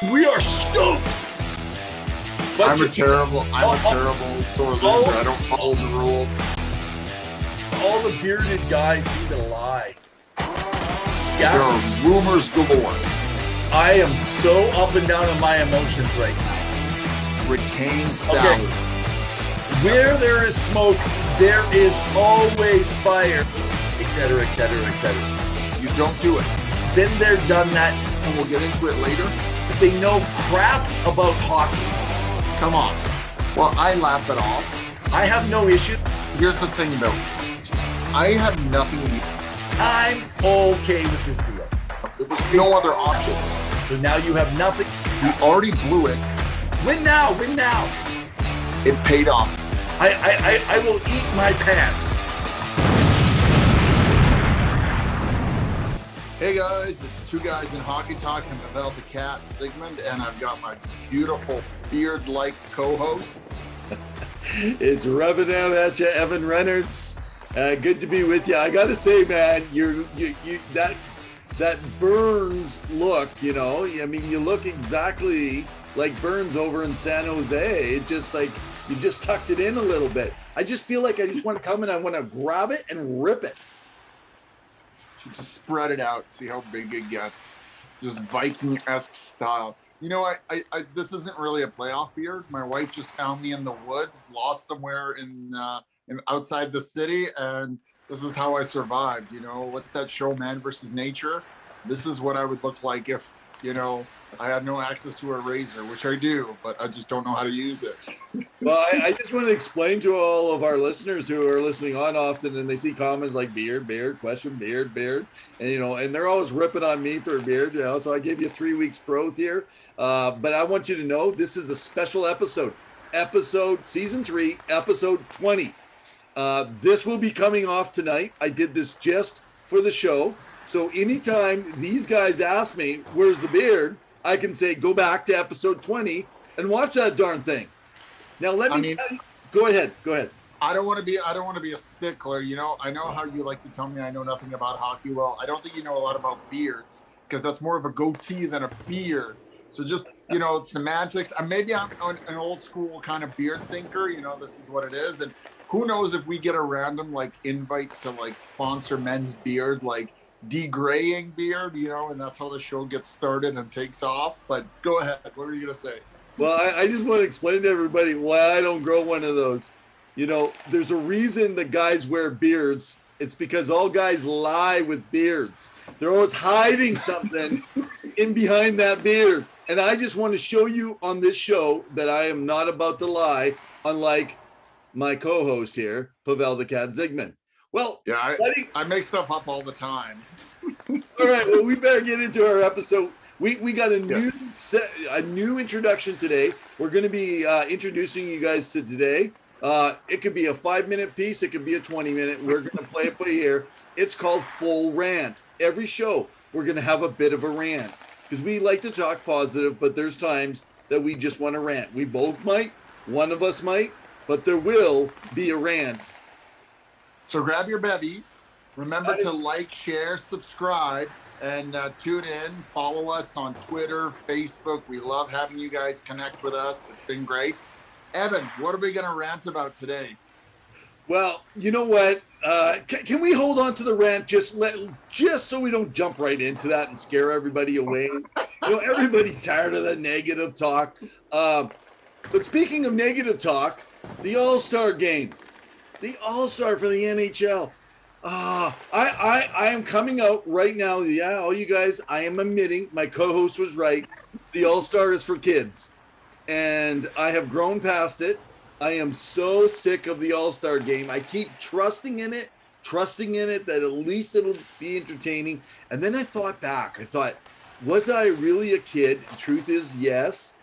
We are stoked. I'm a terrible sore loser. I don't follow the rules. All the bearded guys seem to lie. Yeah. There are rumors galore. I am so up and down on my emotions right now. Retain salad. Okay. Where there is smoke, there is always fire, etc., etc., etc. You don't do it. Been there, done that. And we'll get into it later. They know crap about hockey. Come on. Well, I laugh it off. I have no issue. Here's the thing, though. I have nothing to do. I'm okay with this deal. There was no other option. So now you have nothing. We already blew it. Win now, win now. It paid off. I will eat my pants. Hey guys, it's Two Guys in Hockey Talk. I'm Pavel the Cat Zygmunt, and I've got my beautiful beard-like co-host. It's rubbing out at you, Evan Reynolds. Good to be with you. I gotta say, man, you that Burns look, you know. I mean, you look exactly like Burns over in San Jose. It just like you just tucked it in a little bit. I just feel like I just want to come and I want to grab it and rip it. Just spread it out, see how big it gets. Just Viking-esque style. You know, I this isn't really a playoff beard. My wife just found me in the woods, lost somewhere in outside the city, and this is how I survived. You know, what's that show, Man versus Nature? This is what I would look like if, you know, I had no access to a razor, which I do, but I just don't know how to use it. Well, I just want to explain to all of our listeners who are listening on often, and they see comments like beard, question, beard, and you know, and they're always ripping on me for a beard, you know. So I gave you 3 weeks growth here, but I want you to know this is a special episode, season 3, episode 20. This will be coming off tonight. I did this just for the show, so anytime these guys ask me where's the beard, I can say, go back to episode 20 and watch that darn thing. Now, tell you, go ahead. I don't want to be a stickler. You know, I know how you like to tell me I know nothing about hockey. Well, I don't think you know a lot about beards, because that's more of a goatee than a beard. So just, you know, semantics. Maybe I'm an old school kind of beard thinker. You know, this is what it is. And who knows if we get a random like invite to like sponsor Men's Beard, like degraying beard, you know, and that's how the show gets started and takes off. But go ahead, what were you gonna say? Well, I just want to explain to everybody why I don't grow one of those. You know, there's a reason that guys wear beards. It's because all guys lie with beards. They're always hiding something in behind that beard. And I just want to show you on this show that I am not about to lie, unlike my co-host here, Pavel the Cat Zygmunt. Well, yeah, I make stuff up all the time. All right, well, we better get into our episode. We got a new introduction today. We're going to be introducing you guys to today. It could be a 5-minute piece. It could be a 20-minute. We're going to play it by ear. It's called Full Rant. Every show, we're going to have a bit of a rant because we like to talk positive, but there's times that we just want to rant. We both might. One of us might, but there will be a rant. So grab your bevies. Remember to like, share, subscribe, and tune in. Follow us on Twitter, Facebook. We love having you guys connect with us. It's been great. Evan, what are we going to rant about today? Well, you know what? Can we hold on to the rant just so we don't jump right into that and scare everybody away? You know, everybody's tired of the negative talk. But speaking of negative talk, the All-Star game. The All-Star for the NHL. I am coming out right now. Yeah, all you guys, I am admitting my co-host was right. The All-Star is for kids. And I have grown past it. I am so sick of the All-Star game. I keep trusting in it that at least it'll be entertaining. And then I thought back. I thought, was I really a kid? The truth is, yes.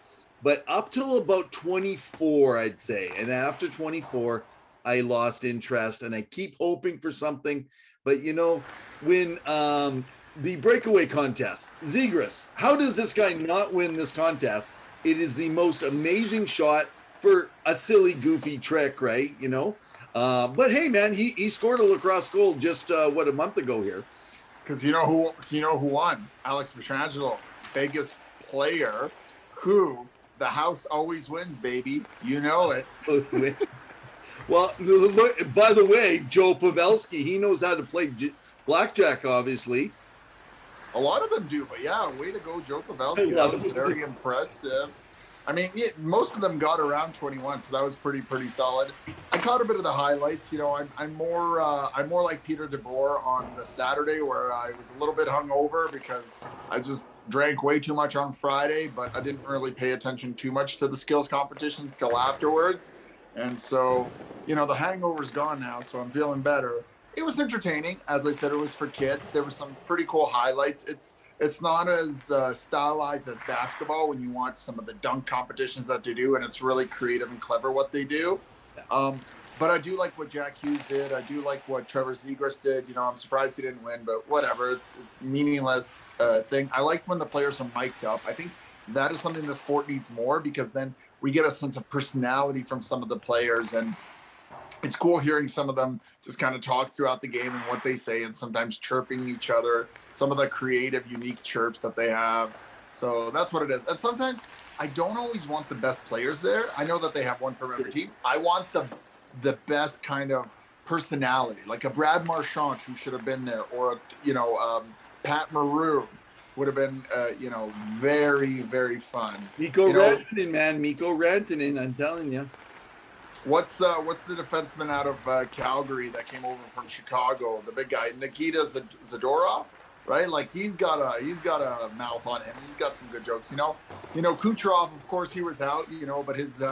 But up till about 24, I'd say. And after 24, I lost interest, and I keep hoping for something. But, you know, when the breakaway contest, Zegras, how does this guy not win this contest? It is the most amazing shot for a silly, goofy trick, right? You know? But, hey, man, he scored a lacrosse goal just, a month ago here. Because you know who won? Alex Pietrangelo, biggest player who, the house always wins, baby. You know it. Well, look, by the way, Joe Pavelski, he knows how to play blackjack, obviously. A lot of them do, but yeah, way to go, Joe Pavelski. That was very impressive. I mean, most of them got around 21, so that was pretty solid. I caught a bit of the highlights. You know, I'm more like Peter DeBoer on the Saturday, where I was a little bit hungover because I just drank way too much on Friday, but I didn't really pay attention too much to the skills competitions till afterwards. And so, you know, the hangover's gone now, so I'm feeling better. It was entertaining. As I said, it was for kids. There were some pretty cool highlights. It's not as stylized as basketball when you watch some of the dunk competitions that they do, and it's really creative and clever what they do. But I do like what Jack Hughes did. I do like what Trevor Zegras did. You know, I'm surprised he didn't win, but whatever. It's meaningless thing. I like when the players are mic'd up. I think that is something the sport needs more, because then we get a sense of personality from some of the players, and it's cool hearing some of them just kind of talk throughout the game and what they say, and sometimes chirping each other, some of the creative, unique chirps that they have. So that's what it is. And sometimes I don't always want the best players there. I know that they have one from every team. I want the best kind of personality, like a Brad Marchand who should have been there, or Pat Maroon would have been very, very fun. Mikko Rantanen, man, Mikko Rantanen, I'm telling you. What's the defenseman out of Calgary that came over from Chicago? The big guy, Nikita Zadorov, right? Like he's got a mouth on him. He's got some good jokes. You know, Kucherov, of course, he was out. You know, but his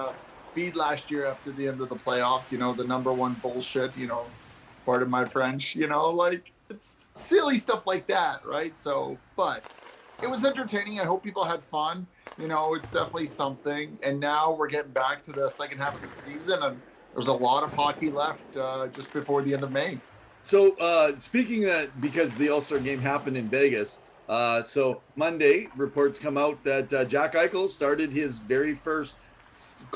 feed last year after the end of the playoffs. You know, the number one bullshit. You know, pardon my French. You know, like it's silly stuff like that, right? So, but it was entertaining. I hope people had fun. You know, it's definitely something. And now we're getting back to the second half of the season, and there's a lot of hockey left just before the end of May. So speaking of that, because the All-Star game happened in Vegas, so Monday reports come out that Jack Eichel started his very first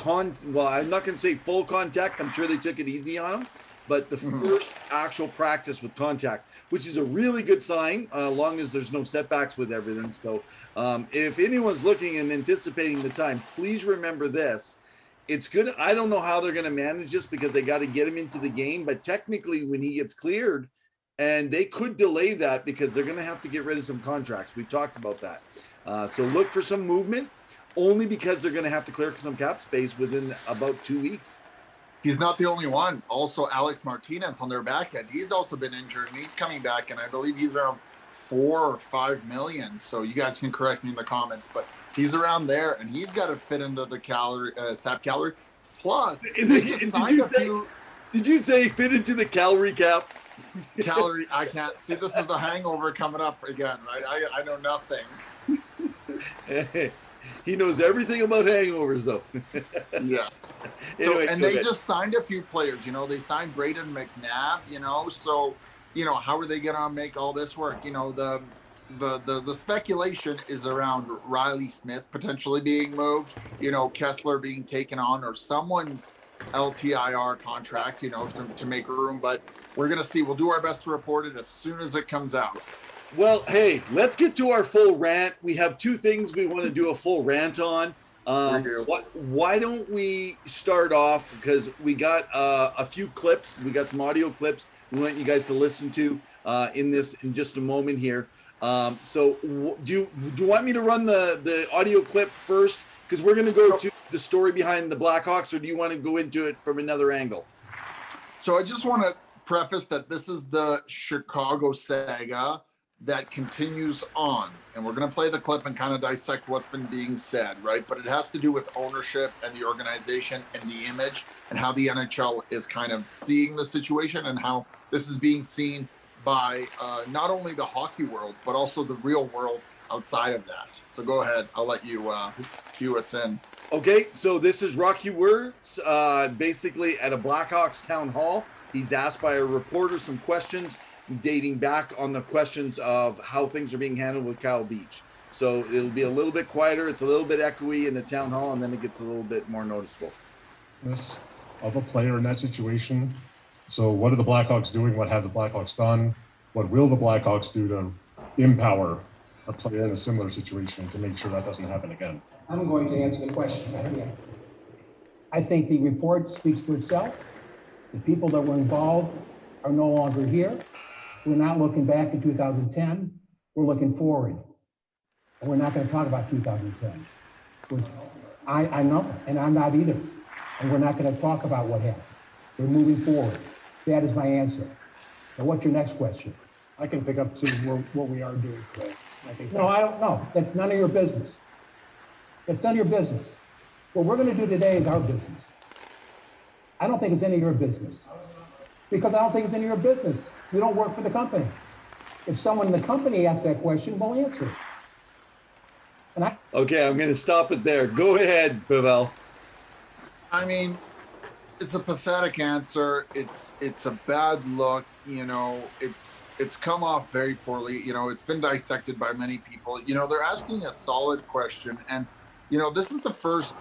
I'm not going to say full contact. I'm sure they took it easy on him, but the first actual practice with contact, which is a really good sign, long as there's no setbacks with everything. So if anyone's looking and anticipating the time, please remember this. It's good. I don't know how they're going to manage this, because they got to get him into the game, but technically when he gets cleared, and they could delay that because they're going to have to get rid of some contracts. We've talked about that. So look for some movement, only because they're going to have to clear some cap space within about 2 weeks. He's not the only one. Also, Alex Martinez on their back end. He's also been injured, and he's coming back, and I believe he's around 4 or 5 million. So you guys can correct me in the comments, but he's around there, and he's got to fit into the SAP calorie. Plus, did you say fit into the calorie cap? Calorie, I can't see. This is the hangover coming up again, right? I know nothing. He knows everything about hangovers, though. Yes. Anyway, and they just signed a few players. You know, they signed Braden McNabb. You know, so how are they going to make all this work? You know, the speculation is around Riley Smith potentially being moved. You know, Kessler being taken on, or someone's LTIR contract. You know, to make room. But we're going to see. We'll do our best to report it as soon as it comes out. Well, hey, let's get to our full rant. We have two things we want to do a full rant on. Why don't we start off, because we got a few clips. We got some audio clips we want you guys to listen to in just a moment here. So do you want me to run the audio clip first? Because we're going to go to the story behind the Blackhawks, or do you want to go into it from another angle? So I just want to preface that this is the Chicago saga that continues on, and we're going to play the clip and kind of dissect what's been being said, right? But it has to do with ownership and the organization and the image, and how the NHL is kind of seeing the situation, and how this is being seen by not only the hockey world, but also the real world outside of that. So go ahead. I'll let you cue us in. Okay, so this is Rocky Wirtz, basically at a Blackhawks town hall. He's asked by a reporter some questions dating back on the questions of how things are being handled with Kyle Beach. So it'll be a little bit quieter. It's a little bit echoey in the town hall, and then it gets a little bit more noticeable. Of a player in that situation. So what are the Blackhawks doing? What have the Blackhawks done? What will the Blackhawks do to empower a player in a similar situation to make sure that doesn't happen again? I'm going to answer the question. I think the report speaks for itself. The people that were involved are no longer here. We're not looking back in 2010. We're looking forward. And we're not going to talk about 2010. I know, and I'm not either. And we're not going to talk about what happened. We're moving forward. That is my answer. Now, what's your next question? I can pick up to what we are doing today. I think No, I don't know. That's none of your business. It's none of your business. What we're going to do today is our business. I don't think it's any of your business. Because I don't think it's any of your business. You don't work for the company. If someone in the company asks that question, we'll answer it. Okay, I'm going to stop it there. Go ahead, Pavel. I mean, it's a pathetic answer. It's a bad look. It's come off very poorly. It's been dissected by many people. They're asking a solid question, and this is the first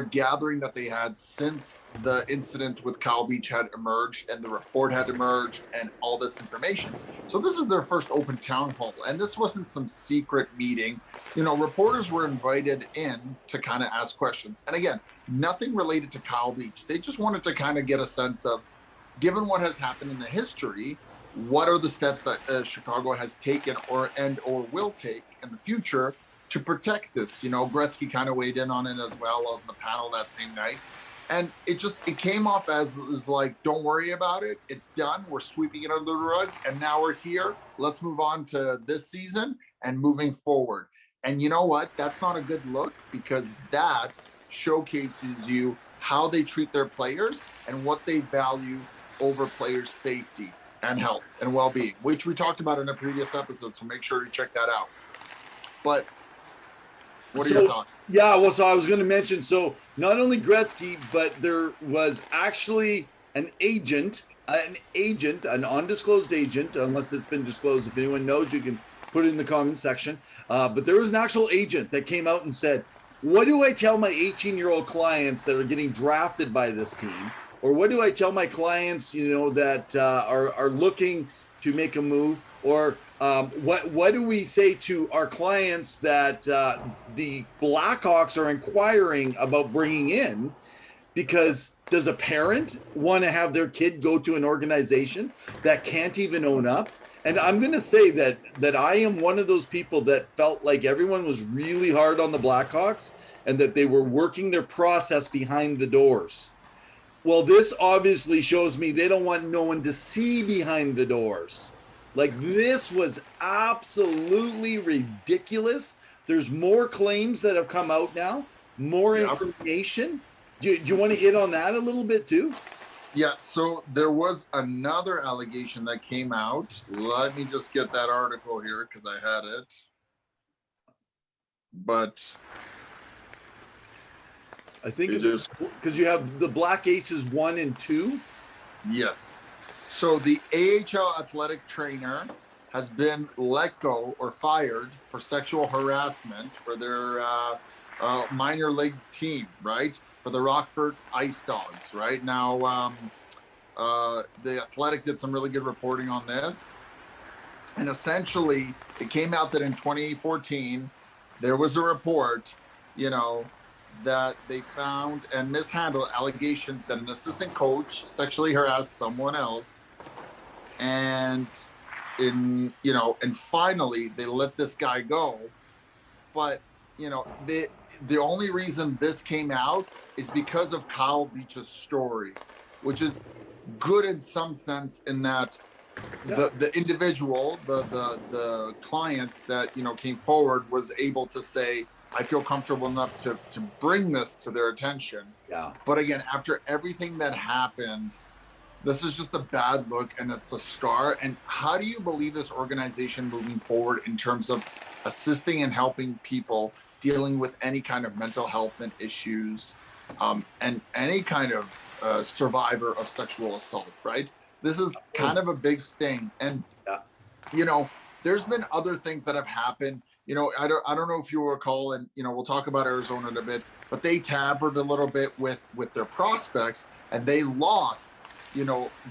gathering that they had since the incident with Kyle Beach had emerged and the report had emerged and all this information. So this is their first open town hall, and this wasn't some secret meeting. Reporters were invited in to kind of ask questions. And again, nothing related to Kyle Beach. They just wanted to kind of get a sense of, given what has happened in the history, what are the steps that Chicago has taken or will take in the future to protect this. Gretzky kind of weighed in on it as well on the panel that same night. And it came off as like, don't worry about it. It's done. We're sweeping it under the rug. And now we're here. Let's move on to this season and moving forward. And you know what? That's not a good look, because that showcases you how they treat their players and what they value over players' safety and health and well-being, which we talked about in a previous episode. So make sure you check that out. But what are your thoughts? Yeah, well, so I was going to mention, so not only Gretzky, but there was actually an undisclosed agent, unless it's been disclosed. If anyone knows, you can put it in the comment section. But there was an actual agent that came out and said, what do I tell my 18-year-old clients that are getting drafted by this team? Or what do I tell my clients, that are looking to make a move? Or what do we say to our clients that the Blackhawks are inquiring about bringing in? Because does a parent want to have their kid go to an organization that can't even own up? And I'm going to say that I am one of those people that felt like everyone was really hard on the Blackhawks and that they were working their process behind the doors. Well, this obviously shows me they don't want no one to see behind the doors. Like, this was absolutely ridiculous. There's more claims that have come out now, more information. Do you want to hit on that a little bit too? Yeah, so there was another allegation that came out. Let me just get that article here because I had it. But I think it's because you have the Black Aces 1 and 2. Yes. So the AHL athletic trainer has been let go or fired for sexual harassment for their minor league team, right? For the Rockford Ice Dogs, right? Now, the Athletic did some really good reporting on this. And essentially, it came out that in 2014, there was a report, that they found and mishandled allegations that an assistant coach sexually harassed someone else. And and finally they let this guy go. But, the only reason this came out is because of Kyle Beach's story, which is good in some sense in that the individual, the client that, came forward was able to say, I feel comfortable enough to bring this to their attention. Yeah. But again, after everything that happened, this is just a bad look and it's a scar. And how do you believe this organization moving forward in terms of assisting and helping people dealing with any kind of mental health and issues, and any kind of survivor of sexual assault, right? This is kind of a big sting. And, there's been other things that have happened. I don't know if you recall, and, we'll talk about Arizona in a bit, but they tampered a little bit with their prospects and they lost,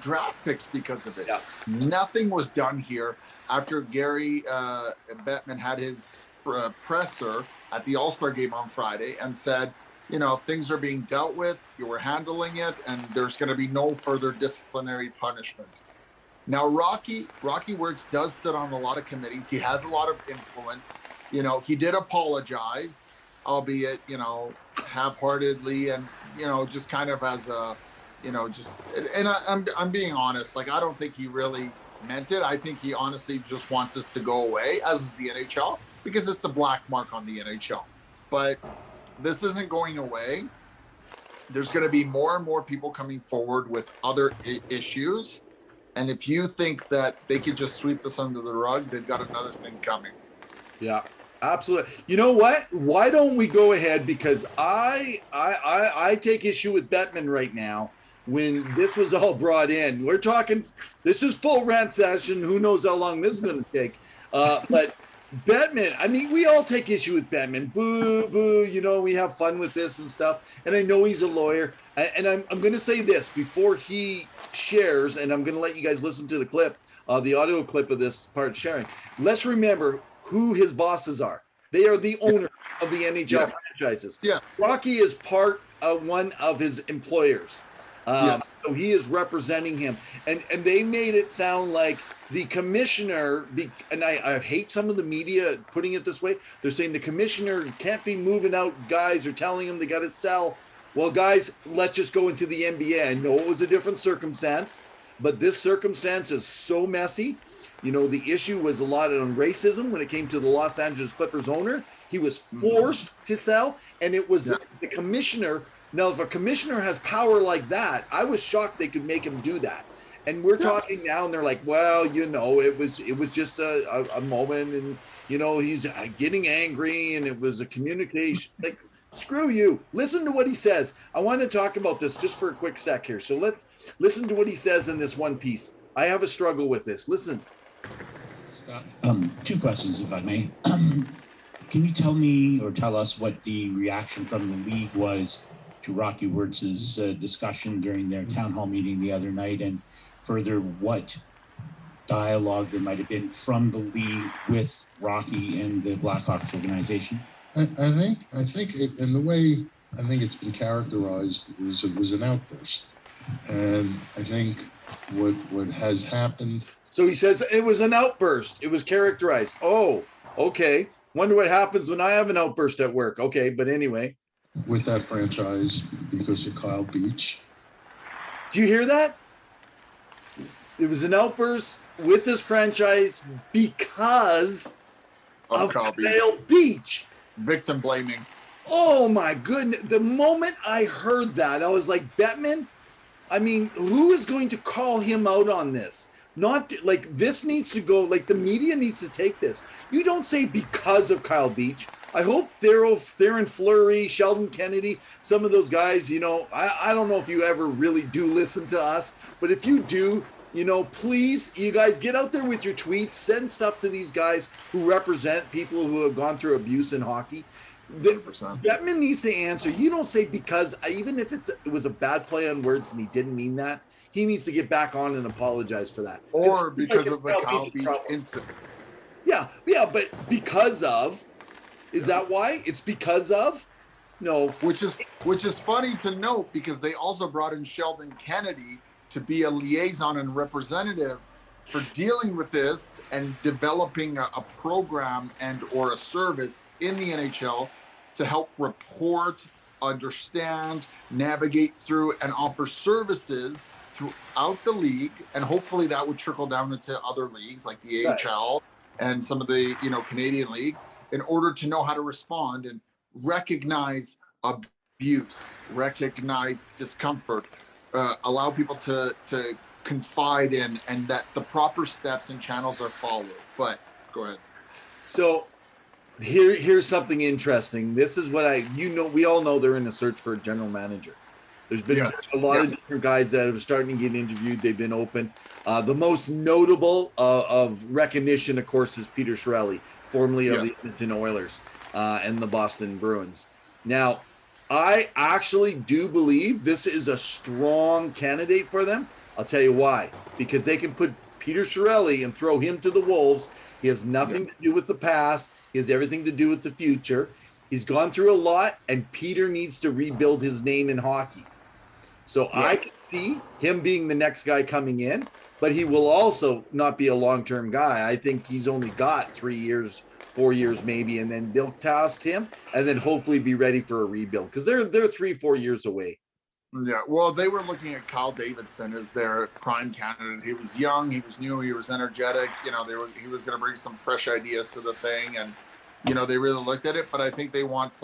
draft picks because of it. Yeah. Nothing was done here after Gary Bettman had his presser at the All-Star game on Friday and said, things are being dealt with, you were handling it, and there's going to be no further disciplinary punishment. Now, Rocky Wirtz does sit on a lot of committees. He has a lot of influence. He did apologize, albeit, half-heartedly and, just kind of as a, I'm being honest. Like, I don't think he really meant it. I think he honestly just wants this to go away, as is the NHL, because it's a black mark on the NHL. But this isn't going away. There's going to be more and more people coming forward with other issues. And if you think that they could just sweep this under the rug, they've got another thing coming. Yeah, absolutely. You know what? Why don't we go ahead? Because I take issue with Bettman right now. When this was all brought in, we're talking, this is full rant session. Who knows how long this is going to take? But Bettman, I mean, we all take issue with Bettman. Boo, boo, we have fun with this and stuff. And I know he's a lawyer. And I'm going to say this before he shares, and I'm going to let you guys listen to the clip, the audio clip of this part sharing. Let's remember who his bosses are. They are the owners of the NHL franchises. Yeah. Rocky is part of one of his employers. Yes. So he is representing him. And they made it sound like the commissioner, and I hate some of the media putting it this way. They're saying the commissioner can't be moving out guys or telling them they got to sell. Well, guys, let's just go into the NBA. I know it was a different circumstance, but this circumstance is so messy. The issue was a lot on racism when it came to the Los Angeles Clippers owner. He was forced to sell, and it was the commissioner. Now, if a commissioner has power like that, I was shocked they could make him do that. And we're talking now, and they're like, well, it was just a moment, and he's getting angry, and it was a communication. Like, screw you. Listen to what he says. I want to talk about this just for a quick sec here. So let's listen to what he says in this one piece. I have a struggle with this. Listen. Two questions, if I may. Can you tell me or tell us what the reaction from the league was to Rocky Wirtz's discussion during their town hall meeting the other night, and further what dialogue there might have been from the league with Rocky and the Blackhawks organization? I think in the way I think it's been characterized is it was an outburst, and I think what has happened. So he says it was an outburst. It was characterized. Oh, okay. Wonder what happens when I have an outburst at work. Okay, but anyway. With that franchise because of Kyle Beach. Do you hear that? It was an outburst with this franchise because of Kyle Beach. Victim blaming. Oh my goodness. The moment I heard that, I was like, Bettman, I mean, who is going to call him out on this? Not like this needs to go, like the media needs to take this. You don't say because of Kyle Beach. I hope Theron Fleury, Sheldon Kennedy, some of those guys, I don't know if you ever really do listen to us, but if you do, please, you guys get out there with your tweets, send stuff to these guys who represent people who have gone through abuse in hockey. Bettman needs to answer. You don't say because, even if it was a bad play on words and he didn't mean that, he needs to get back on and apologize for that. Or because of the Kyle Beach incident. Yeah, but because of, is that why? It's because of? No. Which is funny to note because they also brought in Sheldon Kennedy to be a liaison and representative for dealing with this and developing a program and or a service in the NHL to help report, understand, navigate through, and offer services throughout the league. And hopefully that would trickle down into other leagues like the AHL and some of the Canadian leagues in order to know how to respond and recognize abuse, recognize discomfort, allow people to confide in, and that the proper steps and channels are followed. But go ahead. So here's something interesting. This is what we all know they're in a search for a general manager. There's been a lot of different guys that are starting to get interviewed. They've been open. The most notable of recognition, of course, is Peter Chiarelli, formerly of the Edmonton Oilers and the Boston Bruins. Now, I actually do believe this is a strong candidate for them. I'll tell you why. Because they can put Peter Chiarelli and throw him to the wolves. He has nothing to do with the past. He has everything to do with the future. He's gone through a lot, and Peter needs to rebuild his name in hockey. So I can see him being the next guy coming in, but he will also not be a long-term guy. I think he's only got 3 years, 4 years maybe, and then they'll cast him and then hopefully be ready for a rebuild because they're 3-4 years away. Yeah, well, they were looking at Kyle Davidson as their prime candidate. He was young, he was new, he was energetic. You know, he was going to bring some fresh ideas to the thing, and you know, they really looked at it. But I think they want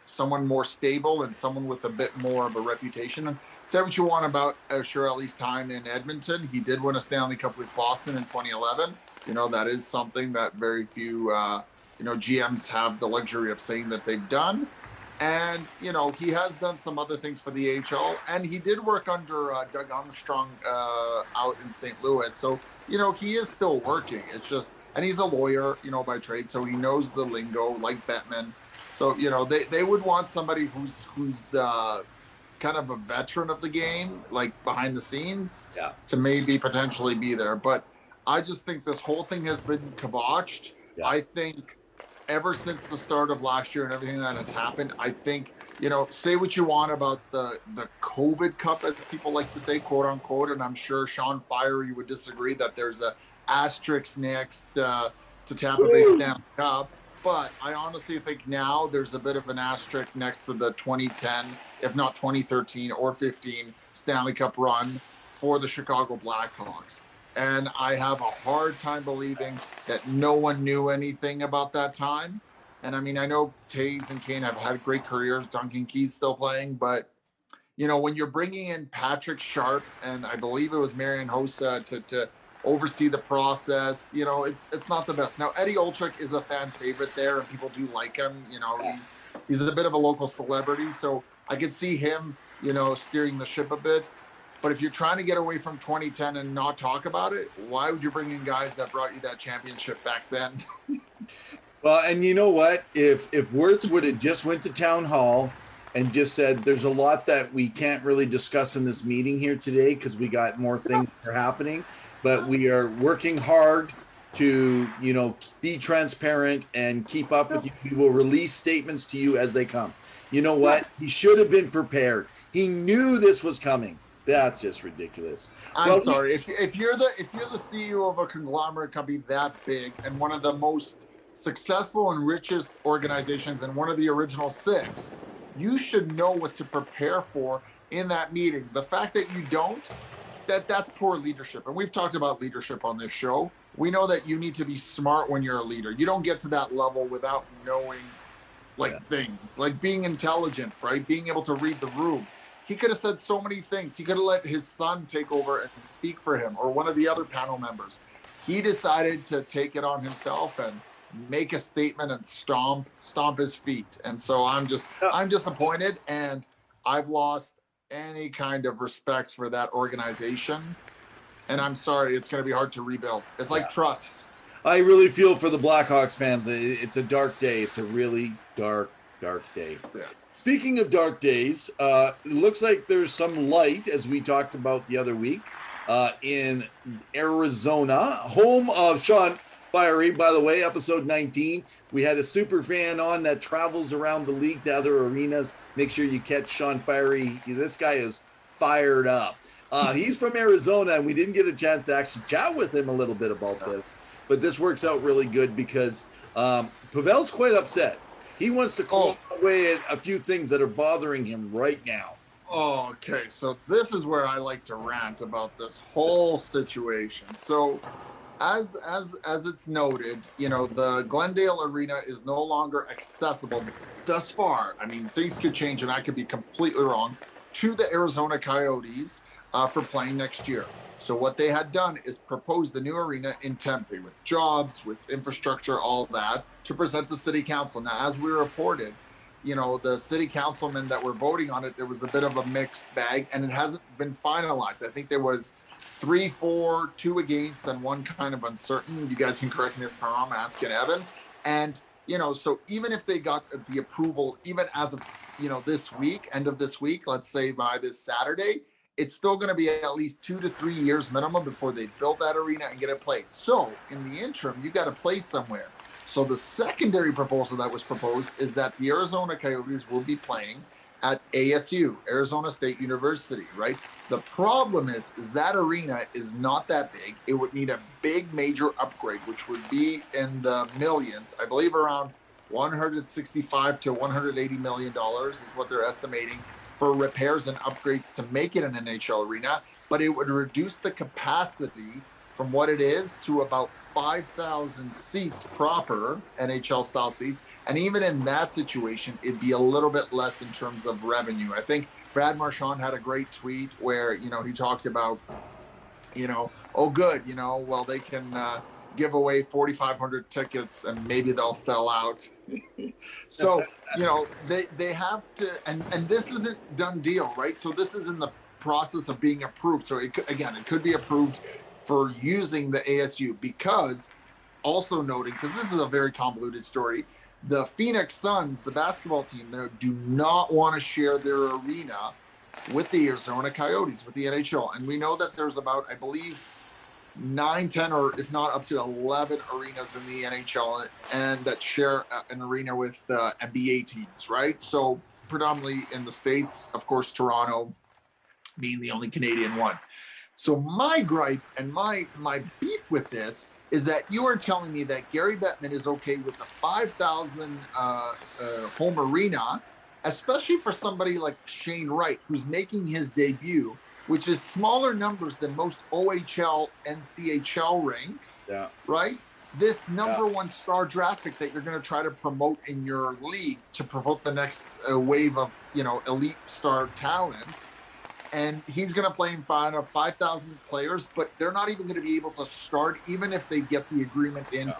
someone more stable and someone with a bit more of a reputation. And say what you want about Chiarelli's time in Edmonton, he did win a Stanley Cup with Boston in 2011. You know, that is something that very few GMs have the luxury of saying that they've done. And, you know, he has done some other things for the AHL, and he did work under Doug Armstrong out in St. Louis. So, you know, he is still working. It's just, and he's a lawyer, you know, by trade, so he knows the lingo like Bettman. So, you know, they would want somebody who's kind of a veteran of the game, like behind the scenes, to maybe potentially be there. But I just think this whole thing has been kiboshed. Yeah. I think ever since the start of last year and everything that has happened, I think, you know, say what you want about the COVID Cup, as people like to say, quote unquote, and I'm sure Sean Fiery would disagree that there's a asterisk next to Tampa Bay Stanley Cup. But I honestly think now there's a bit of an asterisk next to the 2010, if not 2013 or 15 Stanley Cup run for the Chicago Blackhawks. And I have a hard time believing that no one knew anything about that time. And I mean, I know Taves and Kane have had great careers. Duncan Keith's still playing. But, you know, when you're bringing in Patrick Sharp and I believe it was Marian Hossa to oversee the process, you know, it's not the best. Now, Eddie Olczyk is a fan favorite there and people do like him. You know, he's a bit of a local celebrity. So I could see him, you know, steering the ship a bit. But if you're trying to get away from 2010 and not talk about it, why would you bring in guys that brought you that championship back then? Well, and you know what? If Wirtz would have just went to town hall and just said, there's a lot that we can't really discuss in this meeting here today because we got more things that are happening, but we are working hard to, you know, be transparent and keep up with you. We will release statements to you as they come. You know what? He should have been prepared. He knew this was coming. That's just ridiculous. I'm sorry. If you're the CEO of a conglomerate company that big and one of the most successful and richest organizations and one of the original 6, you should know what to prepare for in that meeting. The fact that you don't, that's poor leadership. And we've talked about leadership on this show. We know that you need to be smart when you're a leader. You don't get to that level without knowing things, like being intelligent, right? Being able to read the room. He could have said so many things. He could have let his son take over and speak for him or one of the other panel members. He decided to take it on himself and make a statement and stomp his feet. And so I'm disappointed, and I've lost any kind of respect for that organization. And I'm sorry, it's going to be hard to rebuild. It's like trust. I really feel for the Blackhawks fans. It's a dark day. It's a really dark day. Yeah. Speaking of dark days, it looks like there's some light, as we talked about the other week, in Arizona, home of Sean Fiery. By the way, episode 19, we had a super fan on that travels around the league to other arenas. Make sure you catch Sean Fiery. This guy is fired up. He's from Arizona, and we didn't get a chance to actually chat with him a little bit about this. But this works out really good because Pavel's quite upset. He wants to claw away at a few things that are bothering him right now. Oh, okay. So this is where I like to rant about this whole situation. So as it's noted, you know, the Glendale Arena is no longer accessible thus far. I mean, things could change and I could be completely wrong, to the Arizona Coyotes for playing next year. So what they had done is propose the new arena in Tempe with jobs, with infrastructure, all that, to present to city council. Now, as we reported, you know, the city councilmen that were voting on it, there was a bit of a mixed bag, and it hasn't been finalized. I think there was 3 for, 2 against, and 1 kind of uncertain. You guys can correct me if I'm wrong, asking Evan. And, you know, so even if they got the approval, even as of, you know, this week, end of this week, let's say by this Saturday, it's still going to be at least 2 to 3 years minimum before they build that arena and get it played. So in the interim, you got to play somewhere. So the secondary proposal that was proposed is that the Arizona Coyotes will be playing at ASU, Arizona State University, right? The problem is that arena is not that big. It would need a big major upgrade, which would be in the millions. I believe around $165 to $180 million is what they're estimating for repairs and upgrades to make it an NHL arena. But it would reduce the capacity from what it is to about 5,000 seats proper, NHL style seats. And even in that situation, it'd be a little bit less in terms of revenue. I think Brad Marchand had a great tweet where, he talks about, oh, good, well, they can give away 4,500 tickets and maybe they'll sell out. So, they have to, and this isn't done deal, right? So this is in the process of being approved. So it could be approved for using the ASU, because also noting, because this is a very convoluted story, the Phoenix Suns, the basketball team there, do not want to share their arena with the Arizona Coyotes, with the NHL. And we know that there's about, I believe, 9, 10, or if not up to 11 arenas in the NHL and that share an arena with NBA teams, right? So predominantly in the States, of course, Toronto being the only Canadian one. So my gripe and my beef with this is that you are telling me that Gary Bettman is okay with the 5,000 home arena, especially for somebody like Shane Wright, who's making his debut, which is smaller numbers than most OHL, NCHL ranks, right? This number one star draft pick that you're going to try to promote in your league to promote the next wave of, elite star talent. And he's going to play in front of 5,000 players, but they're not even going to be able to start, even if they get the agreement in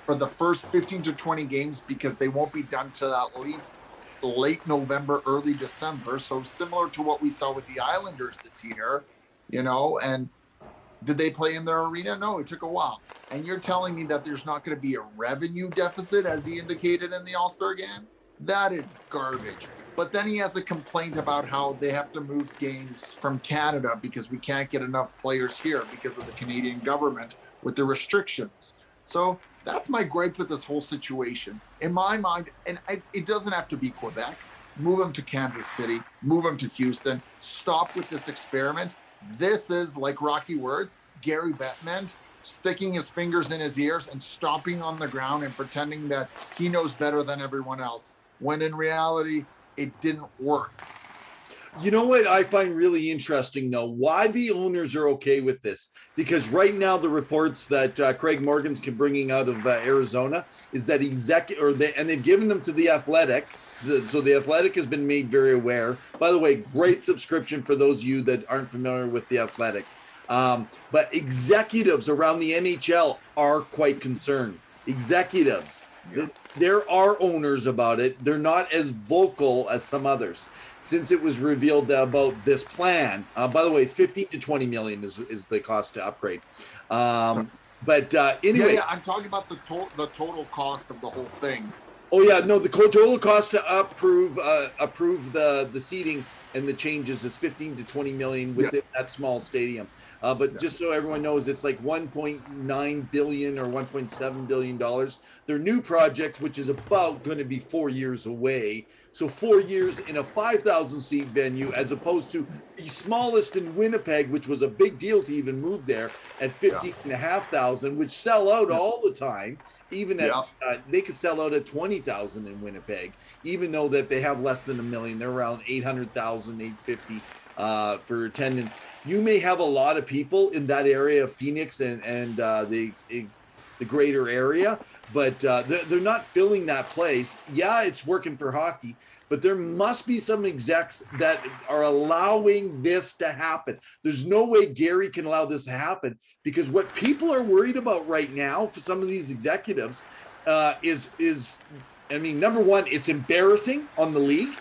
for the first 15 to 20 games, because they won't be done till at least late November, early December. So similar to what we saw with the Islanders this year, and did they play in their arena? No, it took a while. And you're telling me that there's not going to be a revenue deficit, as he indicated in the All-Star game? That is garbage. But then he has a complaint about how they have to move games from Canada because we can't get enough players here because of the Canadian government with the restrictions. So that's my gripe with this whole situation. In my mind, and it doesn't have to be Quebec. Move them to Kansas City. Move them to Houston. Stop with this experiment. This is, like Rocky Words, Gary Bettman sticking his fingers in his ears and stomping on the ground and pretending that he knows better than everyone else, when in reality, it didn't work. You know what I find really interesting, though, why the owners are okay with this? Because right now the reports that Craig Morgan's bringing out of Arizona is that and they've given them to the Athletic. So the Athletic has been made very aware. By the way, great subscription for those of you that aren't familiar with the Athletic. But executives around the NHL are quite concerned. Executives. Yeah. There are owners about it. They're not as vocal as some others. Since it was revealed about this plan, by the way, it's 15 to 20 million is the cost to upgrade. But anyway, I'm talking about the total cost of the whole thing. Oh yeah, no, the total cost to approve the seating and the changes is 15 to 20 million within that small stadium. But just so everyone knows, it's like 1.9 billion or 1.7 billion dollars. Their new project, which is about going to be 4 years away. So 4 years in a 5,000 seat venue, as opposed to the smallest in Winnipeg, which was a big deal to even move there, at 15,500, which sell out all the time. Even at they could sell out at 20,000 in Winnipeg, even though that they have less than a million. They're around 800,000, 850 for attendance. You may have a lot of people in that area of Phoenix and the greater area, but they're not filling that place. Yeah, it's working for hockey, but there must be some execs that are allowing this to happen. There's no way Gary can allow this to happen, because what people are worried about right now for some of these executives is I mean, number one, it's embarrassing on the league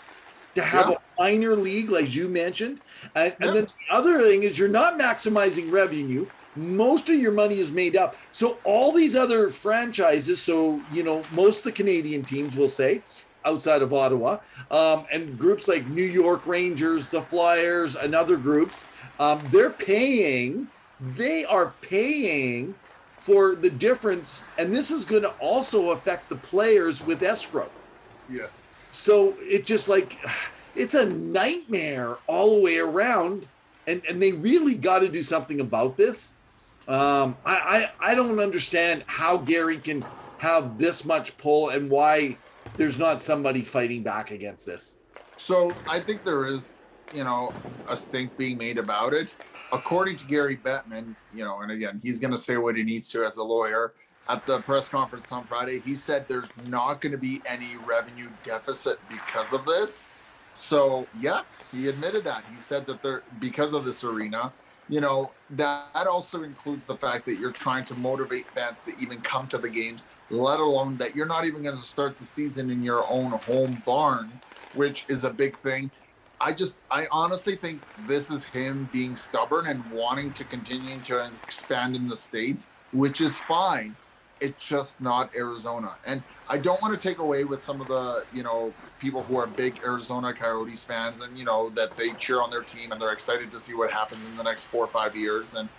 to have a minor league, like you mentioned. And then the other thing is you're not maximizing revenue. Most of your money is made up. So all these other franchises, so, most of the Canadian teams will say, outside of Ottawa, and groups like New York Rangers, the Flyers, and other groups, they are paying for the difference, and this is going to also affect the players with escrow. Yes. So it just like, it's a nightmare all the way around, and they really got to do something about this. I don't understand how Gary can have this much pull and why there's not somebody fighting back against this. So I think there is, a stink being made about it. According to Gary Bettman, and again, he's going to say what he needs to as a lawyer. At the press conference on Friday, he said there's not going to be any revenue deficit because of this. So, yeah, he admitted that. He said that because of this arena, that also includes the fact that you're trying to motivate fans to even come to the games, let alone that you're not even going to start the season in your own home barn, which is a big thing. I honestly think this is him being stubborn and wanting to continue to expand in the States, which is fine. It's just not Arizona. And I don't want to take away with some of the, people who are big Arizona Coyotes fans and, that they cheer on their team and they're excited to see what happens in the next 4 or 5 years. And,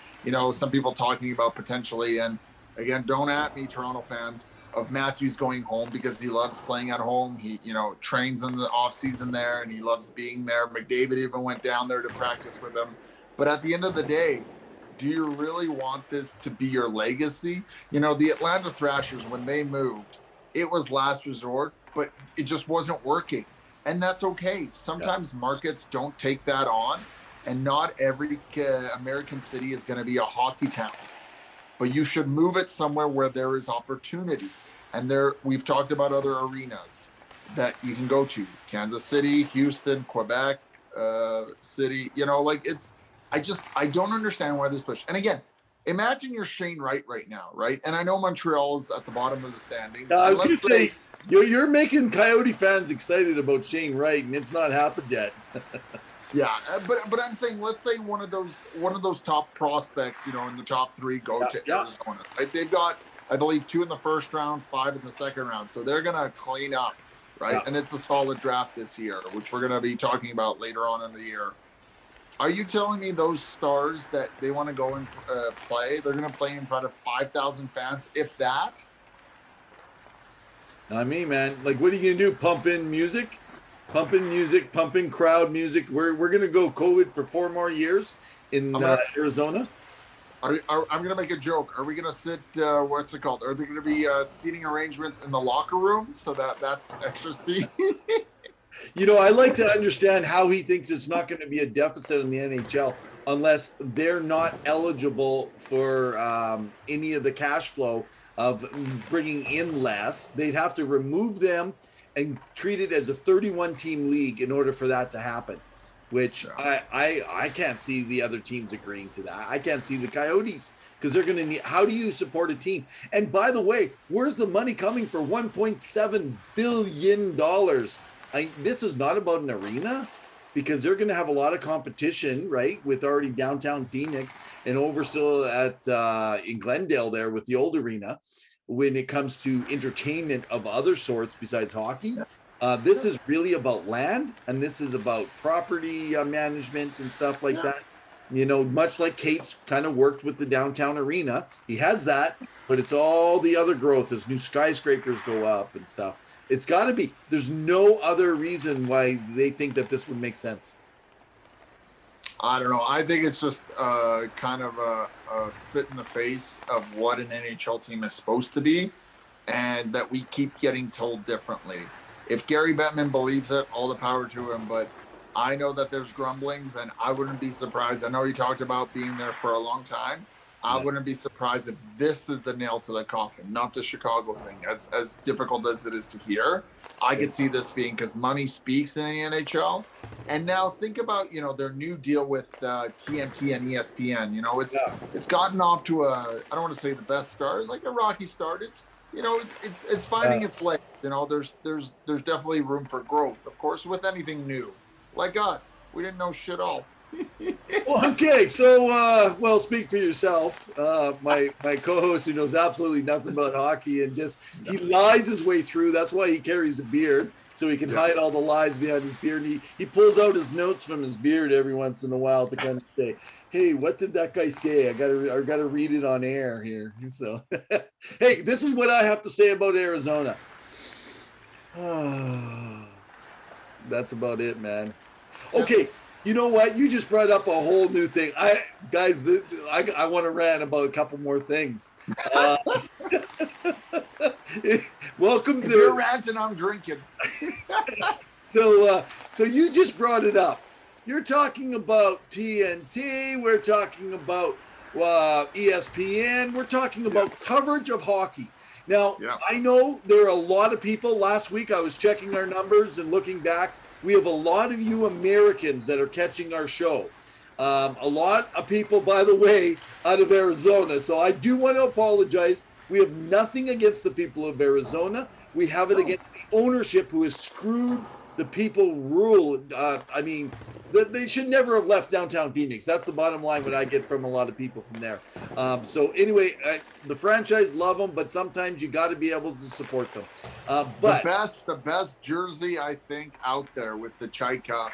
some people talking about potentially, and again, don't at me, Toronto fans, of Matthews going home because he loves playing at home. He, trains in the off season there and he loves being there. McDavid even went down there to practice with him. But at the end of the day, do you really want this to be your legacy? The Atlanta Thrashers, when they moved, it was last resort, but it just wasn't working. And that's okay. Sometimes markets don't take that on, and not every American city is going to be a hockey town. But you should move it somewhere where there is opportunity. And we've talked about other arenas that you can go to. Kansas City, Houston, Quebec City, I don't understand why this push. And again, imagine you're Shane Wright right now, right? And I know Montreal's at the bottom of the standings. Let's say you're making Coyote fans excited about Shane Wright, and it's not happened yet. Yeah, but I'm saying, let's say one of those top prospects, in the top 3 go to Arizona. Right? They've got, I believe, 2 in the first round, 5 in the second round. So they're gonna clean up, right? Yeah. And it's a solid draft this year, which we're gonna be talking about later on in the year. Are you telling me those stars that they want to go and play, they're going to play in front of 5,000 fans, if that? Not me, man. Like, what are you going to do? Pump in music, pump in crowd music. We're going to go COVID for 4 more years in Arizona. I'm going to make a joke. Are we going to sit, what's it called? Are there going to be seating arrangements in the locker room so that's extra seat? I like to understand how he thinks it's not going to be a deficit in the NHL unless they're not eligible for any of the cash flow of bringing in less. They'd have to remove them and treat it as a 31-team league in order for that to happen, which I can't see the other teams agreeing to that. I can't see the Coyotes because they're going to need – how do you support a team? And by the way, where's the money coming for $1.7 billion? This is not about an arena because they're going to have a lot of competition, right? With already downtown Phoenix and over still in Glendale there with the old arena when it comes to entertainment of other sorts besides hockey. This is really about land, and this is about property management and stuff like that. Much like Kate's kind of worked with the downtown arena. He has that, but it's all the other growth as new skyscrapers go up and stuff. It's got to be. There's no other reason why they think that this would make sense. I don't know. I think it's just kind of a spit in the face of what an NHL team is supposed to be, and that we keep getting told differently. If Gary Bettman believes it, all the power to him, but I know that there's grumblings, and I wouldn't be surprised. I know he talked about being there for a long time. I wouldn't be surprised if this is the nail to the coffin, not the Chicago thing. As difficult as it is to hear, I could see this being because money speaks in the NHL. And now think about, their new deal with TNT and ESPN. It's gotten off to I don't want to say the best start, like a rocky start. It's it's finding its legs. There's definitely room for growth, of course, with anything new. Like us, we didn't know shit all. Okay, so speak for yourself. My co-host who knows absolutely nothing about hockey and he lies his way through. That's why he carries a beard. so he can hide all the lies behind his beard. And he pulls out his notes from his beard every once in a while to kind of say, hey, what did that guy say? I gotta read it on air here. So hey, this is what I have to say about Arizona. That's about it, man. Okay, you know what? You just brought up a whole new thing. I want to rant about a couple more things. Welcome If to you're ranting, I'm drinking. So you just brought it up. You're talking about TNT. We're talking about ESPN. We're talking about coverage of hockey. Now, I know there are a lot of people. Last week, I was checking our numbers and looking back. We have a lot of you Americans that are catching our show. A lot of people, by the way, out of Arizona. So I do want to apologize. We have nothing against the people of Arizona. We have it against the ownership who has screwed the people rule. I mean, they should never have left downtown Phoenix. That's the bottom line what I get from a lot of people from there. So anyway, the franchise, love them, but sometimes you got to be able to support them. But the best jersey I think out there with the Chaika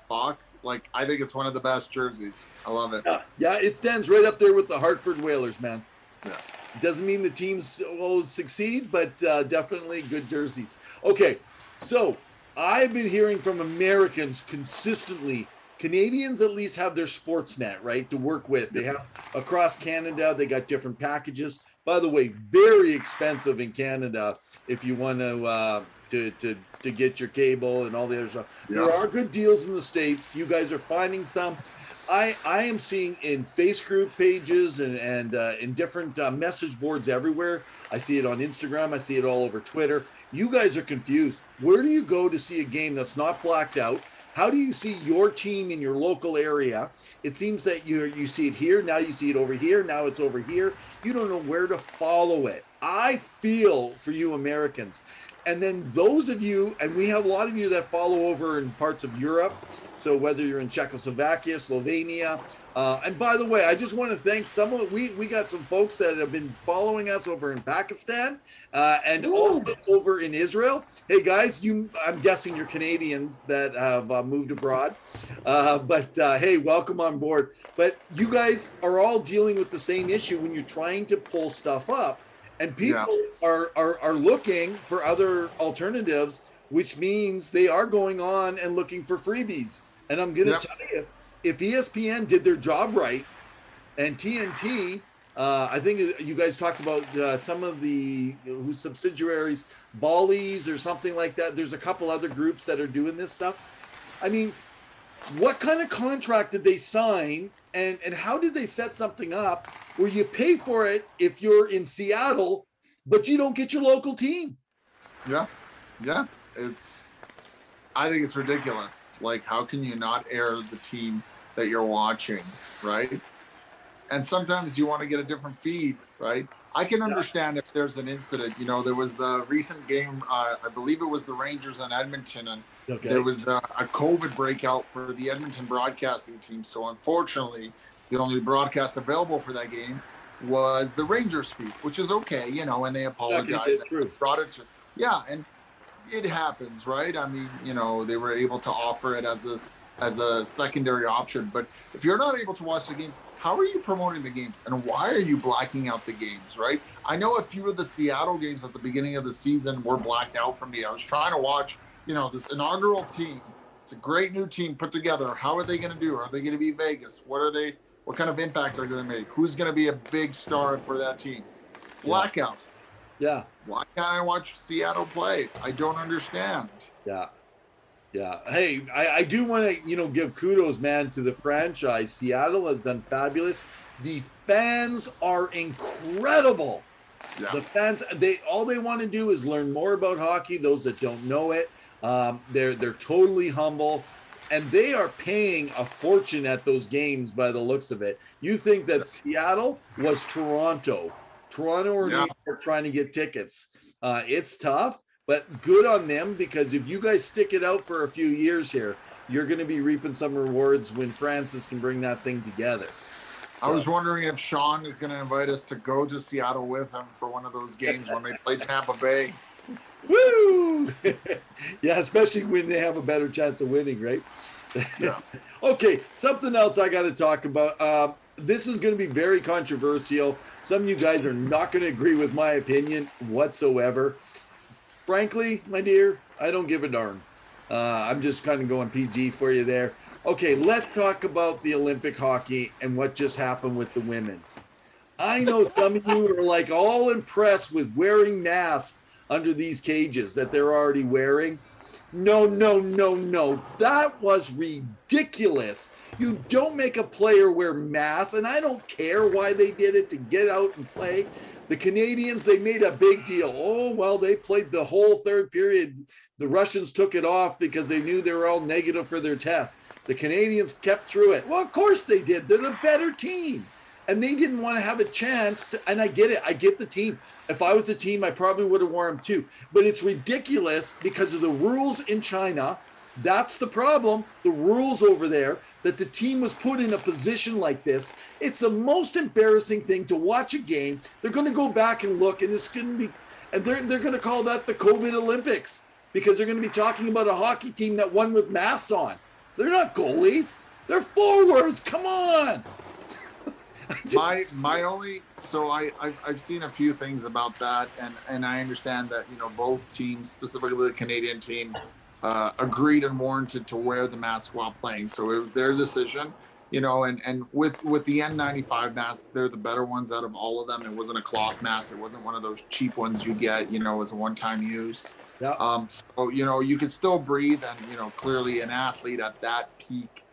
Fox, like I think it's one of the best jerseys. I love it. Yeah, it stands right up there with the Hartford Whalers, man. Yeah. It doesn't mean the teams always succeed, but definitely good jerseys. Okay, so I've been hearing from Americans consistently. Canadians at least have their Sportsnet, right, to work with. They have across Canada, they got different packages. By the way, very expensive in Canada if you want to get your cable and all the other stuff. Yeah. There are good deals in the States. You guys are finding some. I am seeing in face group pages and in different message boards everywhere. I see it on Instagram. I see it all over Twitter. You guys are confused. Where do you go to see a game that's not blacked out? How do you see your team in your local area? It seems that you see it here, now you see it over here, now it's over here. You don't know where to follow it. I feel for you Americans. And then those of you, and we have a lot of you that follow over in parts of Europe, so whether you're in Czechoslovakia, Slovenia, and by the way, I just want to thank we got some folks that have been following us over in Pakistan and also over in Israel. Hey guys, I'm guessing you're Canadians that have moved abroad, but hey, welcome on board. But you guys are all dealing with the same issue when you're trying to pull stuff up, and people are looking for other alternatives, which means they are going on and looking for freebies. And I'm going to tell you, if ESPN did their job right, and TNT, I think you guys talked about some of the whose subsidiaries, Bally's or something like that. There's a couple other groups that are doing this stuff. I mean, what kind of contract did they sign, and how did they set something up where you pay for it if you're in Seattle, but you don't get your local team? Yeah. I think it's ridiculous. Like, how can you not air the team that you're watching, right? And sometimes you want to get a different feed, right? I can understand if there's an incident. You know, there was the recent game, I believe it was the Rangers in Edmonton, and there was a COVID breakout for the Edmonton broadcasting team. So unfortunately, the only broadcast available for that game was the Rangers feed, which is okay, you know, and they apologized. Brought it to, and it happens, right? I mean, you know, they were able to offer it as a secondary option. But if you're not able to watch the games, how are you promoting the games? And why are you blacking out the games, right? I know a few of the Seattle games at the beginning of the season were blacked out for me. I was trying to watch, you know, this inaugural team. It's a great new team put together. How are they going to do? Are they going to be Vegas? What kind of impact are they going to make? Who's going to be a big star for that team? Blackout. Yeah. Why can't I watch Seattle play? I don't understand. Yeah. Hey, I do want to, give kudos, man, to the franchise. Seattle has done fabulous. The fans are incredible. Yeah. The fans, all they want to do is learn more about hockey. Those that don't know it, they're totally humble, and they are paying a fortune at those games by the looks of it. You think that Seattle was Toronto or New York trying to get tickets. It's tough, but good on them, because if you guys stick it out for a few years here, you're going to be reaping some rewards when Francis can bring that thing together. So, I was wondering if Sean is going to invite us to go to Seattle with him for one of those games when they play Tampa Bay. Woo! Yeah, especially when they have a better chance of winning, right? Yeah. Okay, something else I got to talk about. This is going to be very controversial. Some of you guys are not going to agree with my opinion whatsoever. Frankly, my dear, I don't give a darn. I'm just kind of going PG for you there. Okay, let's talk about the Olympic hockey and what just happened with the women's. I know some of you are like all impressed with wearing masks under these cages that they're already wearing. No, no, no, no. That was ridiculous. You don't make a player wear masks, and I don't care why they did it to get out and play. The Canadians, they made a big deal. Oh, well, they played the whole third period. The Russians took it off because they knew they were all negative for their tests. The Canadians kept through it. Well, of course they did. They're the better team. And they didn't want to have a chance to, and I get it. I get the team. If I was a team, I probably would have worn them too. But it's ridiculous because of the rules in China. That's the problem. The rules over there, that the team was put in a position like this. It's the most embarrassing thing to watch a game. They're going to go back and look, and it's going to be, and they're going to call that the COVID Olympics because they're going to be talking about a hockey team that won with masks on. They're not goalies. They're forwards. Come on. My only, so I've seen a few things about that, and I understand that, you know, both teams, specifically the Canadian team, agreed and warranted to wear the mask while playing. So it was their decision, you know, and with the N95 masks, they're the better ones out of all of them. It wasn't a cloth mask. It wasn't one of those cheap ones you get, you know, as a one-time use. Yeah. So, you know, you could still breathe, and, you know, clearly an athlete at that peak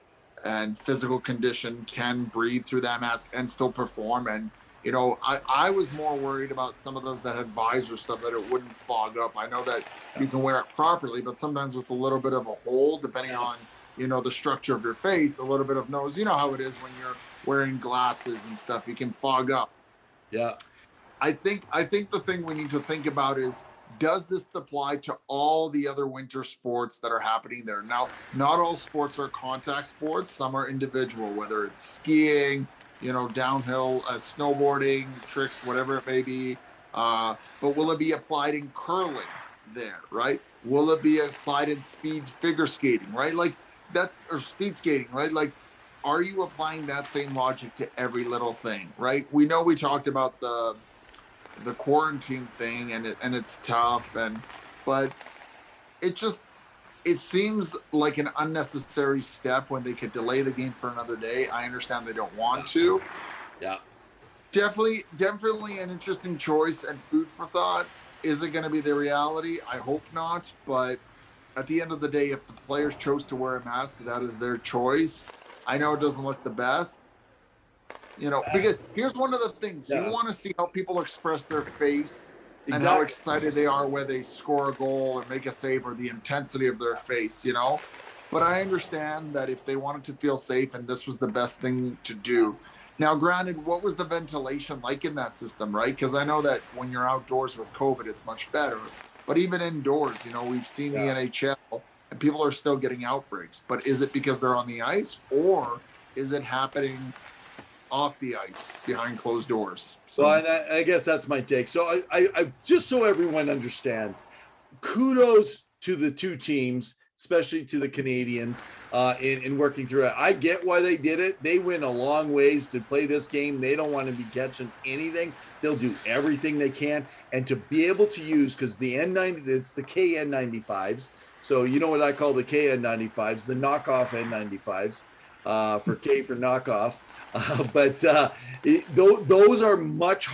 and physical condition can breathe through that mask and still perform. And, you know, I was more worried about some of those that had visor stuff, that it wouldn't fog up. I know that you can wear it properly, but sometimes with a little bit of a hole, depending on, you know, the structure of your face, a little bit of nose, you know how it is when you're wearing glasses and stuff, you can fog up. Yeah. I think the thing we need to think about is, does this apply to all the other winter sports that are happening there? Now, not all sports are contact sports. Some are individual, whether it's skiing, you know, downhill, snowboarding, tricks, whatever it may be. But will it be applied in curling there, right? Will it be applied in speed figure skating, right? Like that, or speed skating, right? Like, are you applying that same logic to every little thing, right? We know we talked about the quarantine thing, and it's tough, but it seems like an unnecessary step when they could delay the game for another day. I understand they don't want to. Yeah. Definitely an interesting choice and food for thought. Is it going to be the reality? I hope not, but at the end of the day, if the players chose to wear a mask, that is their choice. I know it doesn't look the best, you know, because here's one of the things. You want to see how people express their face and how excited they are when they score a goal or make a save, or the intensity of their face, you know. But I understand that if they wanted to feel safe, and this was the best thing to do. Now, granted, what was the ventilation like in that system, right? Because I know that when you're outdoors with COVID, it's much better. But even indoors, you know, we've seen the NHL, and people are still getting outbreaks. But is it because they're on the ice, or is it happening off the ice behind closed doors? So I guess that's my take. So I just so everyone understands, kudos to the two teams, especially to the Canadians, in working through it. I get why they did it. They went a long ways to play this game. They don't want to be catching anything. They'll do everything they can. And to be able to use, because the N90, it's the KN95s. So you know what I call the KN95s, the knockoff N95s, for K for knockoff. Those are much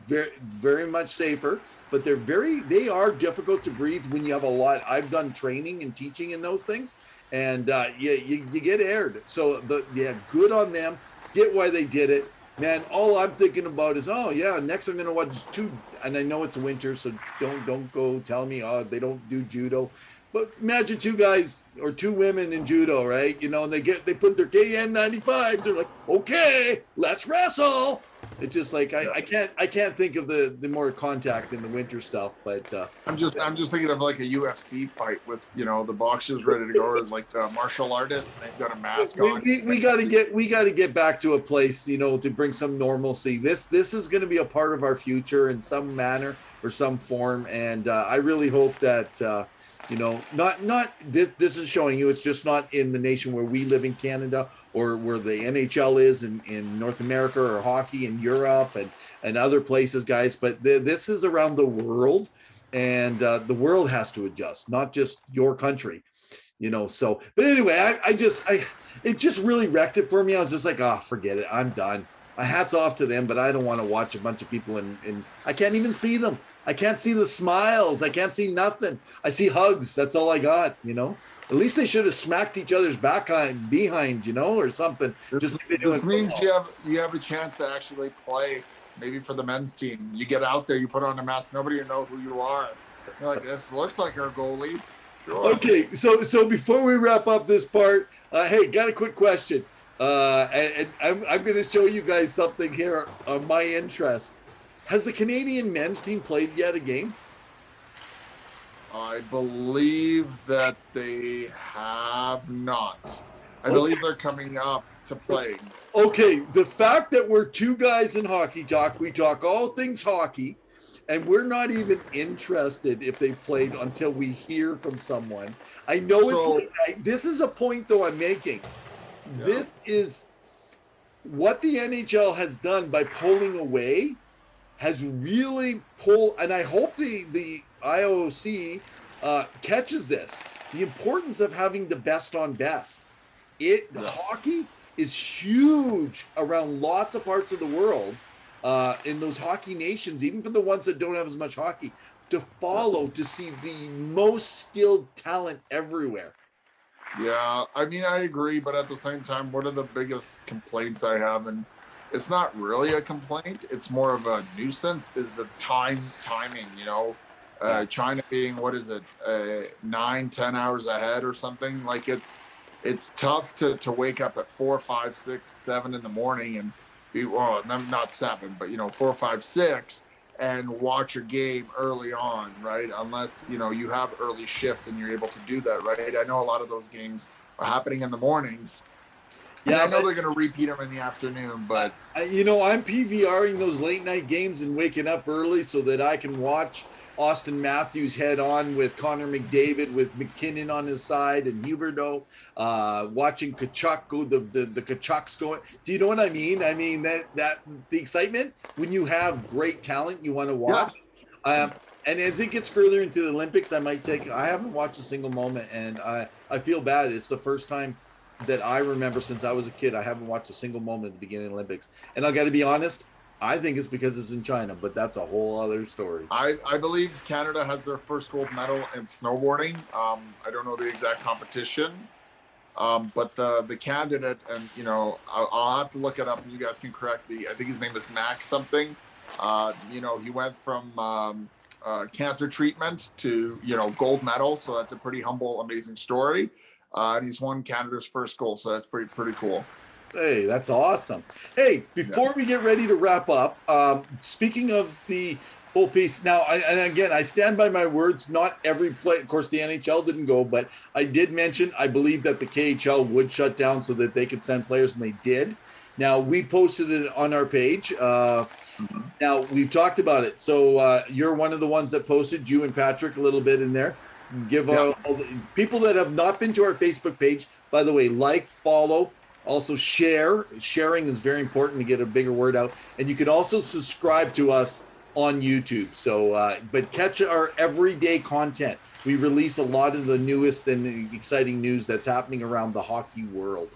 very, very much safer, but they are difficult to breathe when you have a lot. I've done training and teaching in those things, and you get aired. So good on them. Get why they did it, man. All I'm thinking about is, next I'm gonna watch two, and I know it's winter, so don't go tell me they don't do judo. But imagine two guys or two women in judo, right? You know, and they put their KN95s. They're like, okay, let's wrestle. It's just like I can't think of the more contact in the winter stuff. But I'm just thinking of like a UFC fight with, you know, the boxers ready to go, like the martial artists, and they've got a mask on. We got to get back to a place, you know, to bring some normalcy. This is going to be a part of our future in some manner or some form, and I really hope that. You know, not this is showing you it's just not in the nation where we live in Canada or where the NHL is in North America or hockey in Europe and other places, guys. But this is around the world, and the world has to adjust, not just your country. You know, so but anyway, it just really wrecked it for me. I was just like, forget it, I'm done. My hat's off to them, but I don't want to watch a bunch of people and I can't even see them. I can't see the smiles. I can't see nothing. I see hugs. That's all I got, you know. At least they should have smacked each other's behind, you know, or something. This means you have a chance to actually play, maybe for the men's team. You get out there, you put on a mask, nobody will know who you are. You're like, this looks like our goalie. Sure. Okay, so before we wrap up this part, hey, got a quick question. And I'm going to show you guys something here on my interest. Has the Canadian men's team played yet a game? I believe that they have not. I believe they're coming up to play. Okay, the fact that we're two guys in hockey talk, we talk all things hockey, and we're not even interested if they played until we hear from someone. I know this is a point though I'm making. Yeah. This is what the NHL has done by pulling away has really pulled, and I hope the IOC catches this, the importance of having the best on best. Hockey is huge around lots of parts of the world, in those hockey nations, even for the ones that don't have as much hockey, to follow, to see the most skilled talent everywhere. Yeah, I mean, I agree, but at the same time, one of the biggest complaints I have, and it's not really a complaint, it's more of a nuisance, is the timing, you know. China being, 9-10 hours ahead or something. Like it's tough to wake up at 4, 5, 6, 7 in the morning and be, well, not 7, but 4, 5, 6 and watch a game early on, right? Unless, you have early shifts and you're able to do that, right? I know a lot of those games are happening in the mornings. Yeah, I know they're going to repeat them in the afternoon, but I'm PVRing those late night games and waking up early so that I can watch Austin Matthews head on with Connor McDavid, with McKinnon on his side and Huberdeau, watching Kachuk go, the Kachucks going. Do you know what I mean? I mean that the excitement when you have great talent you want to watch. Yeah. And as it gets further into the Olympics, I haven't watched a single moment, and I feel bad. It's the first time that I remember since I was a kid I haven't watched a single moment at the beginning of the Olympics. And I got to be honest, I think it's because it's in China, but that's a whole other story. I believe Canada has their first gold medal in snowboarding. I don't know the exact competition, but the candidate, and I'll have to look it up and you guys can correct me. I think his name is Max something. He went from cancer treatment to gold medal, so that's a pretty humble, amazing story. And he's won Canada's first gold, so that's pretty cool. Hey, that's awesome. Hey, before we get ready to wrap up, speaking of the whole piece, now, I stand by my words. Not every play, of course, the NHL didn't go, but I did mention I believe that the KHL would shut down so that they could send players, and they did. Now, we posted it on our page. Now, we've talked about it. So you're one of the ones that posted, you and Patrick, a little bit in there. Give all the people that have not been to our Facebook page, by the way, like, follow, also share. Sharing is very important to get a bigger word out. And you can also subscribe to us on YouTube. So, but catch our everyday content. We release a lot of the newest and exciting news that's happening around the hockey world.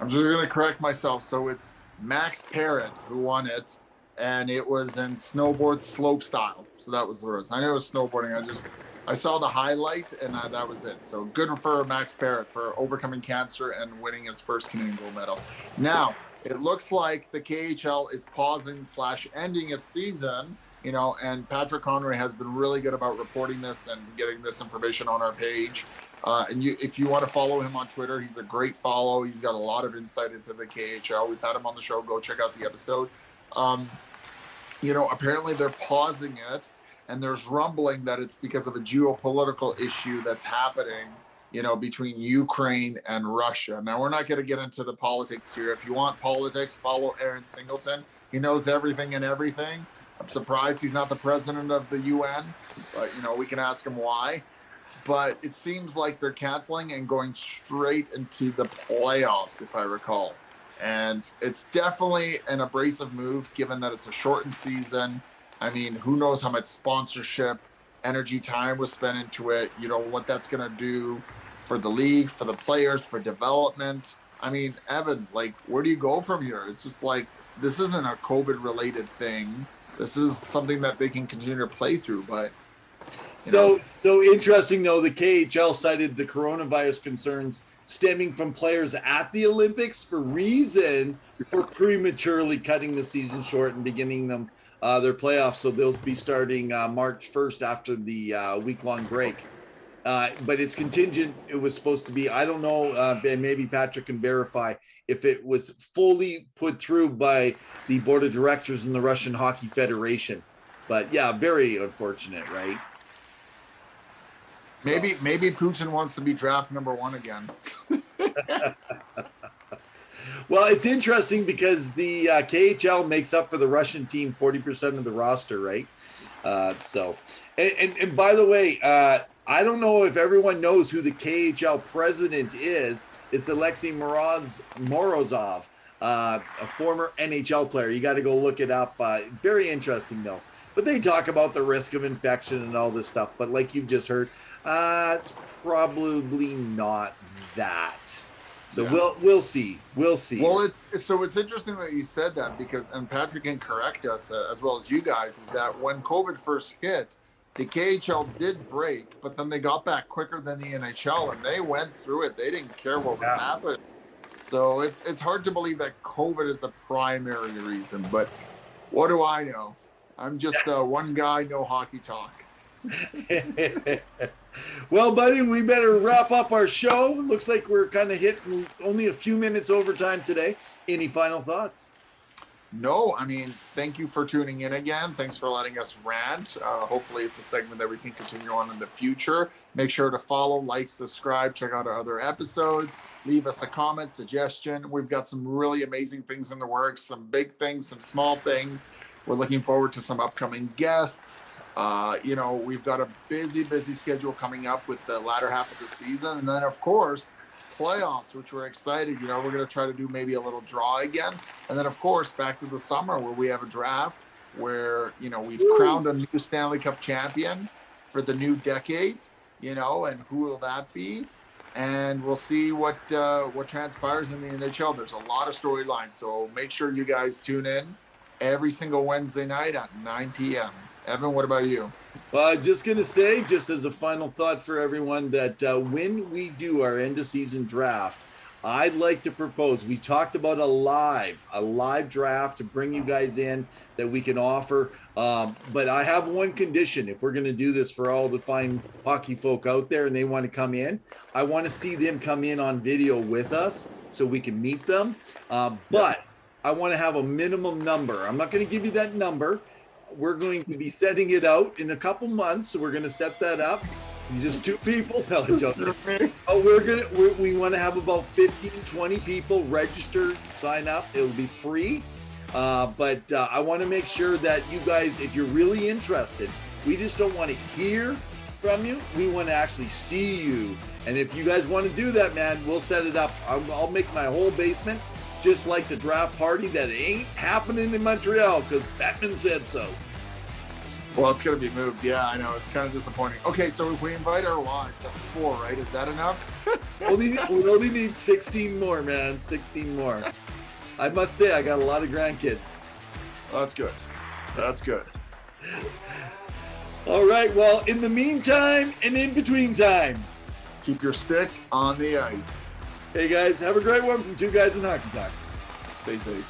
I'm just going to correct myself. So it's Max Parrott who won it, and it was in snowboard slope style. So that was the rest. I know it was snowboarding. I saw the highlight, and that was it. So good for Max Parrott for overcoming cancer and winning his first Canadian gold medal. Now, it looks like the KHL is pausing/ending its season, and Patrick Conroy has been really good about reporting this and getting this information on our page. If you want to follow him on Twitter, he's a great follow. He's got a lot of insight into the KHL. We've had him on the show. Go check out the episode. Apparently they're pausing it. And there's rumbling that it's because of a geopolitical issue that's happening, between Ukraine and Russia. Now, we're not going to get into the politics here. If you want politics, follow Aaron Singleton. He knows everything and everything. I'm surprised he's not the president of the UN, but, we can ask him why. but it seems like they're canceling and going straight into the playoffs, if I recall. And it's definitely an abrasive move, given that it's a shortened season. I mean, who knows how much sponsorship, energy, time was spent into it. You know, what that's going to do for the league, for the players, for development. I mean, Evan, like, where do you go from here? It's just like, this isn't a COVID-related thing. This is something that they can continue to play through, but so interesting though, the KHL cited the coronavirus concerns stemming from players at the Olympics for reason for prematurely cutting the season short and beginning them their playoffs. So they'll be starting March 1st after the week-long break. But it's contingent. It was supposed to be, I don't know, and maybe Patrick can verify if it was fully put through by the board of directors in the Russian Hockey Federation. But yeah, very unfortunate, right? Maybe Putin wants to be draft number 1 again. Well, it's interesting because the KHL makes up for the Russian team 40% of the roster, right? And by the way, I don't know if everyone knows who the KHL president is. It's Alexei Morozov, a former NHL player. You got to go look it up. Very interesting, though. But they talk about the risk of infection and all this stuff. But like you've just heard, it's probably not that. So yeah. We'll see. We'll see. Well, it's interesting that you said that, because, and Patrick can correct us as well as you guys, is that when COVID first hit, the KHL did break, but then they got back quicker than the NHL, and they went through it. They didn't care what was happening. So it's hard to believe that COVID is the primary reason. But what do I know? I'm just one guy, no hockey talk. Well, buddy, we better wrap up our show. Looks like we're kind of hitting only a few minutes overtime today. Any final thoughts? No, I mean, thank you for tuning in again. Thanks for letting us rant. Hopefully it's a segment that we can continue on in the future. Make sure to follow, like, subscribe, check out our other episodes. Leave us a comment, suggestion. We've got some really amazing things in the works, some big things, some small things. We're looking forward to some upcoming guests. We've got a busy schedule coming up with the latter half of the season. And then, of course, playoffs, which we're excited. We're going to try to do maybe a little draw again. And then, of course, back to the summer where we have a draft where, we've crowned a new Stanley Cup champion for the new decade, and who will that be? And we'll see what transpires in the NHL. There's a lot of storylines. So make sure you guys tune in every single Wednesday night at 9 p.m. Evan, what about you? Well, I'm just going to say, just as a final thought for everyone, that when we do our end-of-season draft, I'd like to propose, we talked about a live draft to bring you guys in that we can offer. But I have one condition. If we're going to do this for all the fine hockey folk out there and they want to come in, I want to see them come in on video with us so we can meet them. But I want to have a minimum number. I'm not going to give you that number. We're going to be setting it out in a couple months, so we're going to set that up. Just 2 people. No, we want to have about 15, 20 people register, sign up. It'll be free. But I want to make sure that you guys, if you're really interested, we just don't want to hear from you. We want to actually see you. And if you guys want to do that, man, we'll set it up. I'll make my whole basement just like the draft party that ain't happening in Montreal because Batman said so. Well, it's going to be moved. Yeah, I know. It's kind of disappointing. Okay, so if we invite our wives, that's 4, right? Is that enough? We only need 16 more, man. 16 more. I must say, I got a lot of grandkids. Well, that's good. That's good. All right. Well, in the meantime and in between time, keep your stick on the ice. Hey, guys, have a great one from 2 Guys in Hockey Talk. Stay safe.